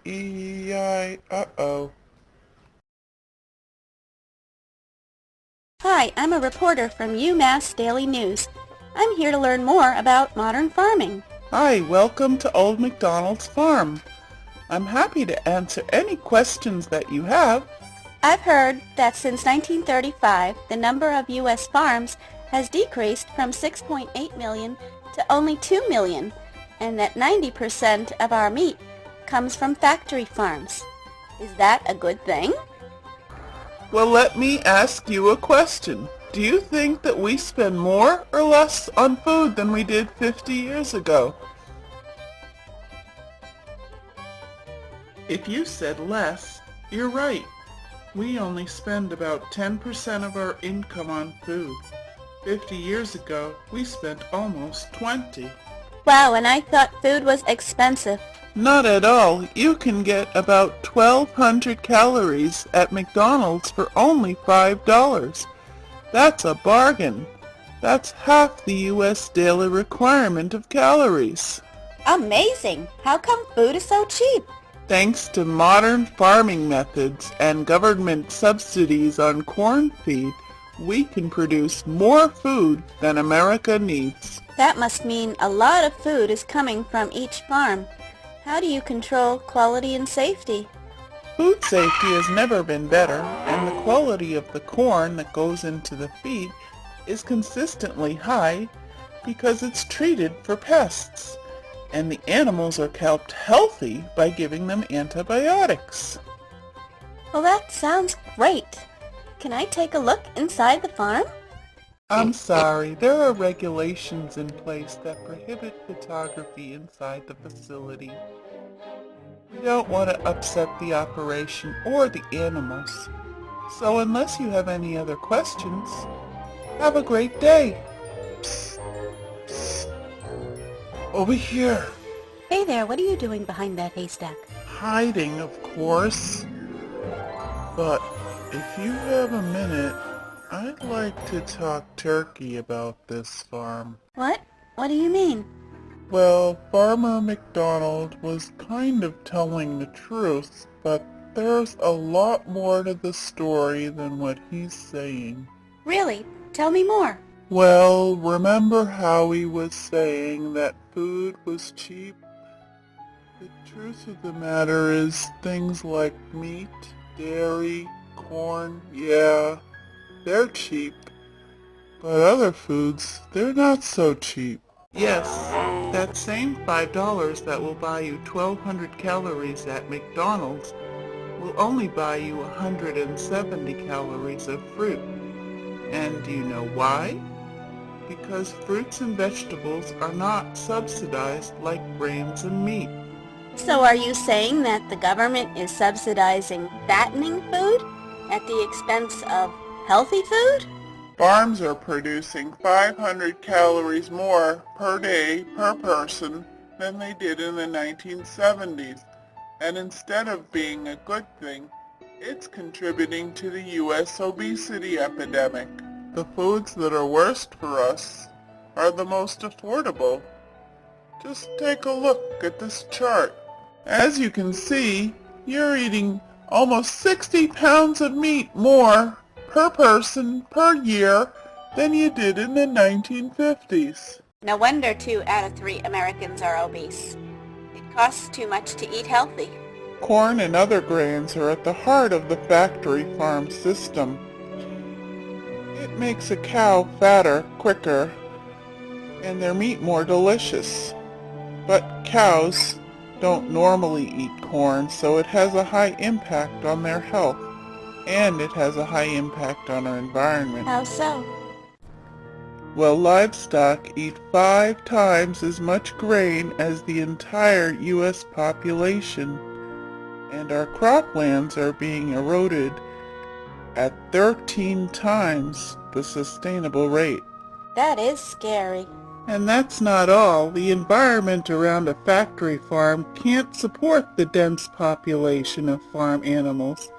Eiei-Oh-Oh. Hi, I'm a reporter from UMass Daily News. I'm here to learn more about modern farming. Hi, welcome to Old MacDonald's farm. I'm happy to answer any questions that you have. I've heard that since 1935, the number of U.S. farms has decreased from 6.8 million to only 2 million, and that 90% of our meat comes from factory farms. Is that a good thing? Well, let me ask you a question. Do you think that we spend more or less on food than we did 50 years ago? If you said less, you're right. We only spend about 10% of our income on food. 50 years ago, we spent almost 20. Wow, and I thought food was expensive. Not at all. You can get about 1,200 calories at McDonald's for only $5. That's a bargain. That's half the U.S. daily requirement of calories. Amazing! How come food is so cheap? Thanks to modern farming methods and government subsidies on corn feed, we can produce more food than America needs. That must mean a lot of food is coming from each farm. How do you control quality and safety? Food safety has never been better, and the quality of the corn that goes into the feed is consistently high because it's treated for pests, and the animals are kept healthy by giving them antibiotics. Well, that sounds great. Can I take a look inside the farm? I'm sorry, there are regulations in place that prohibit photography inside the facility. We don't want to upset the operation or the animals. So unless you have any other questions, have a great day. Psst, psst. Over here. Hey there, what are you doing behind that haystack? Hiding, of course. But if you have a minute, I'd like to talk turkey about this farm. What? What do you mean? Well, Farmer McDonald was kind of telling the truth, but there's a lot more to the story than what he's saying. Really? Tell me more. Well, remember how he was saying that food was cheap? The truth of the matter is things like meat, dairy, corn, yeah, they're cheap. But other foods, they're not so cheap. Yes, that same $5 that will buy you 1,200 calories at McDonald's will only buy you 170 calories of fruit. And do you know why? Because fruits and vegetables are not subsidized like grains and meat. So are you saying that the government is subsidizing fattening food at the expense of healthy food? Farms are producing 500 calories more per day per person than they did in the 1970s. And instead of being a good thing, it's contributing to the U.S. obesity epidemic. The foods that are worst for us are the most affordable. Just take a look at this chart. As you can see, you're eating almost 60 pounds of meat more per person per year than you did in the 1950s. No wonder 2 out of 3 Americans are obese. It costs too much to eat healthy. Corn and other grains are at the heart of the factory farm system. It makes a cow fatter quicker and their meat more delicious. But cows don't normally eat corn, so it has a high impact on their health. And it has a high impact on our environment. How so? Well, livestock eat 5 times as much grain as the entire U.S. population, and our croplands are being eroded at 13 times the sustainable rate. That is scary. And that's not all. The environment around a factory farm can't support the dense population of farm animals.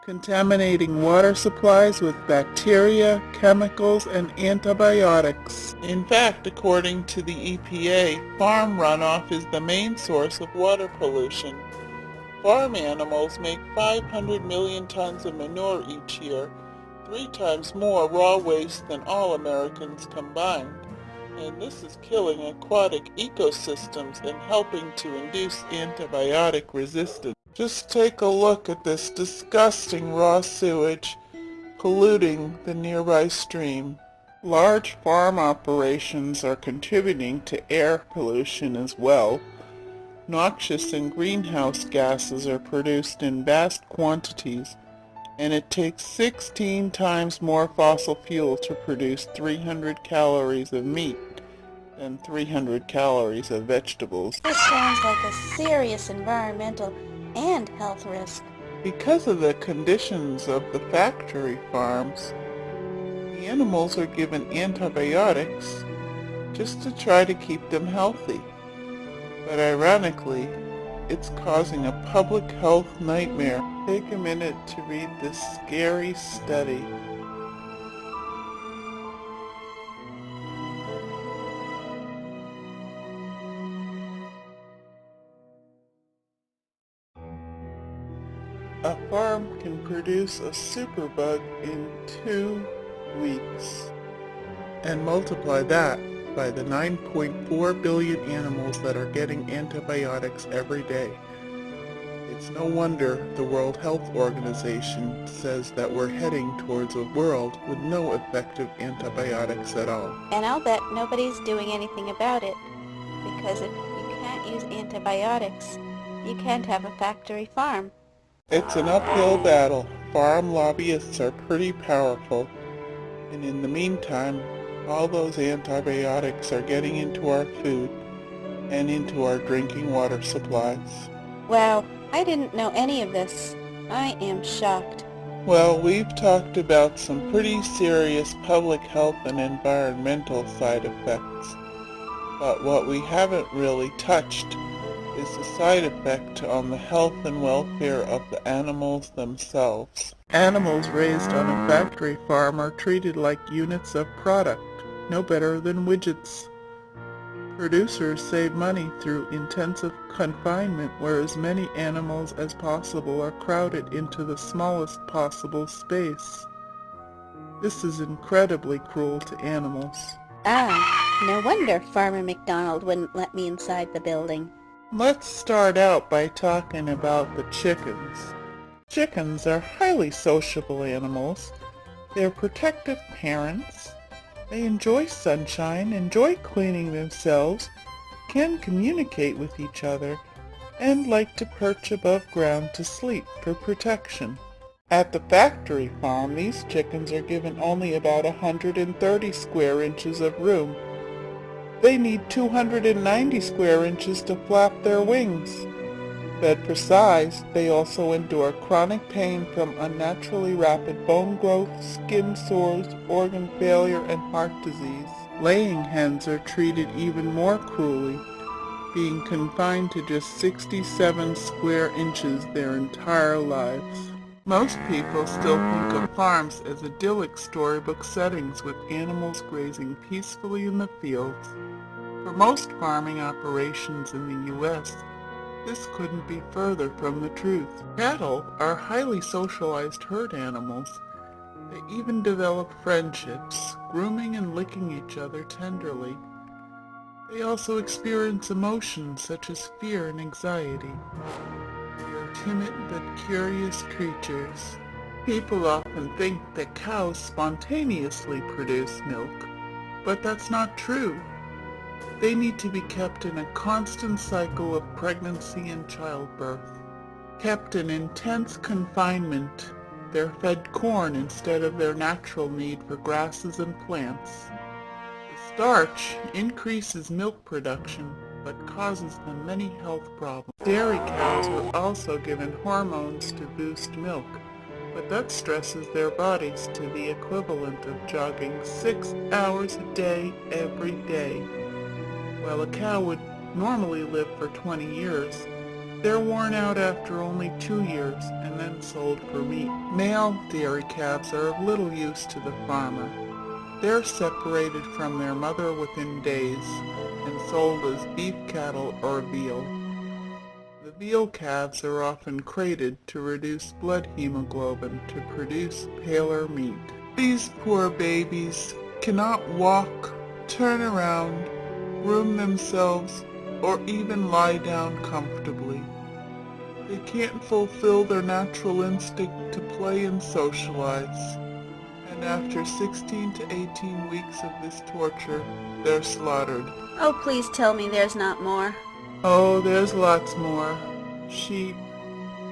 contaminating water supplies with bacteria, chemicals, and antibiotics. In fact, according to the EPA, farm runoff is the main source of water pollution. Farm animals make 500 million tons of manure each year, 3 times more raw waste than all Americans combined. And this is killing aquatic ecosystems and helping to induce antibiotic resistance. Just take a look at this disgusting raw sewage polluting the nearby stream. Large farm operations are contributing to air pollution as well. Noxious and greenhouse gases are produced in vast quantities, and it takes 16 times more fossil fuel to produce 300 calories of meat than 300 calories of vegetables. This sounds like a serious environmental and health risk. Because of the conditions of the factory farms, the animals are given antibiotics just to try to keep them healthy. But ironically, it's causing a public health nightmare. Take a minute to read this scary study. A farm can produce a superbug in 2 weeks. And multiply that by the 9.4 billion animals that are getting antibiotics every day. It's no wonder the World Health Organization says that we're heading towards a world with no effective antibiotics at all. And I'll bet nobody's doing anything about it, because if you can't use antibiotics, you can't have a factory farm. It's an uphill battle. Farm lobbyists are pretty powerful, and in the meantime, all those antibiotics are getting into our food and into our drinking water supplies. Wow, I didn't know any of this. I am shocked. Well, we've talked about some pretty serious public health and environmental side effects, but what we haven't really touched is the side effect on the health and welfare of the animals themselves. Animals raised on a factory farm are treated like units of product, no better than widgets. Producers save money through intensive confinement where as many animals as possible are crowded into the smallest possible space. This is incredibly cruel to animals. Ah, no wonder Farmer McDonald wouldn't let me inside the building. Let's start out by talking about the chickens. Chickens are highly sociable animals. They're protective parents. They enjoy sunshine, enjoy cleaning themselves, can communicate with each other, and like to perch above ground to sleep for protection. At the factory farm, these chickens are given only about 130 square inches of room. They need 290 square inches to flap their wings. Fed for size, they also endure chronic pain from unnaturally rapid bone growth, skin sores, organ failure, and heart disease. Laying hens are treated even more cruelly, being confined to just 67 square inches their entire lives. Most people still think of farms as idyllic storybook settings with animals grazing peacefully in the fields. For most farming operations in the U.S., this couldn't be further from the truth. Cattle are highly socialized herd animals. They even develop friendships, grooming and licking each other tenderly. They also experience emotions such as fear and anxiety. They are timid but curious creatures. People often think that cows spontaneously produce milk, but that's not true. They need to be kept in a constant cycle of pregnancy and childbirth. Kept in intense confinement, they're fed corn instead of their natural need for grasses and plants. The starch increases milk production, but causes them many health problems. Dairy cows are also given hormones to boost milk, but that stresses their bodies to the equivalent of jogging 6 hours a day every day. While a cow would normally live for 20 years, They're worn out after only 2 years and then sold for meat. Male dairy calves are of little use to the farmer. They're separated from their mother within days and sold as beef cattle or veal. The veal calves are often crated to reduce blood hemoglobin to produce paler meat. These poor babies cannot walk, turn around, groom themselves, or even lie down comfortably. They can't fulfill their natural instinct to play and socialize. And after 16 to 18 weeks of this torture, they're slaughtered. Oh, please tell me there's not more. Oh, there's lots more. Sheep,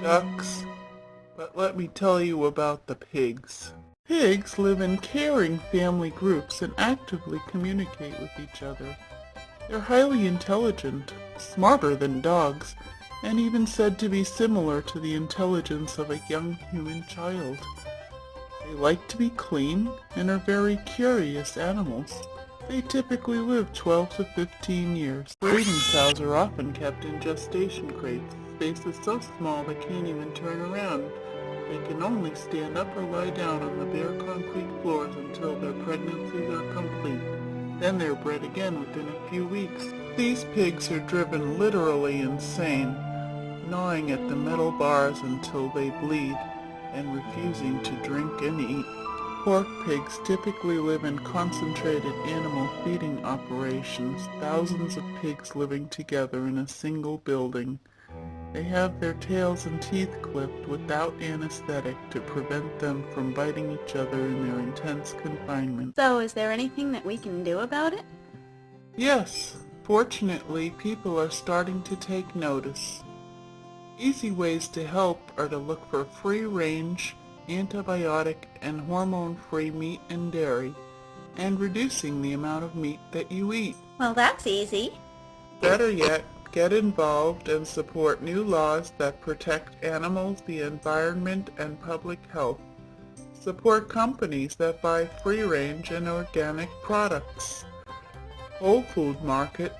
ducks, but let me tell you about the pigs. Pigs live in caring family groups and actively communicate with each other. They're highly intelligent, smarter than dogs, and even said to be similar to the intelligence of a young human child. They like to be clean and are very curious animals. They typically live 12 to 15 years. Breeding sows are often kept in gestation crates. Spaces so small they can't even turn around. They can only stand up or lie down on the bare concrete floors until their pregnancies are complete. Then they're bred again within a few weeks. These pigs are driven literally insane, gnawing at the metal bars until they bleed and refusing to drink and eat. Pork pigs typically live in concentrated animal feeding operations, thousands of pigs living together in a single building. They have their tails and teeth clipped without anesthetic to prevent them from biting each other in their intense confinement. So is there anything that we can do about it? Yes, fortunately people are starting to take notice. Easy ways to help are to look for free-range, antibiotic and hormone-free meat and dairy, and reducing the amount of meat that you eat. Well, that's easy. Better yet, get involved and support new laws that protect animals, the environment, and public health. Support companies that buy free-range and organic products. Whole Food Market,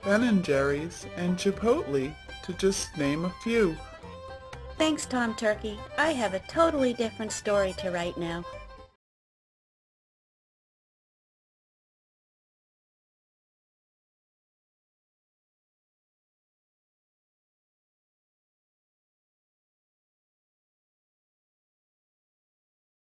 Ben & Jerry's, and Chipotle, to just name a few. Thanks, Tom Turkey. I have a totally different story to write now.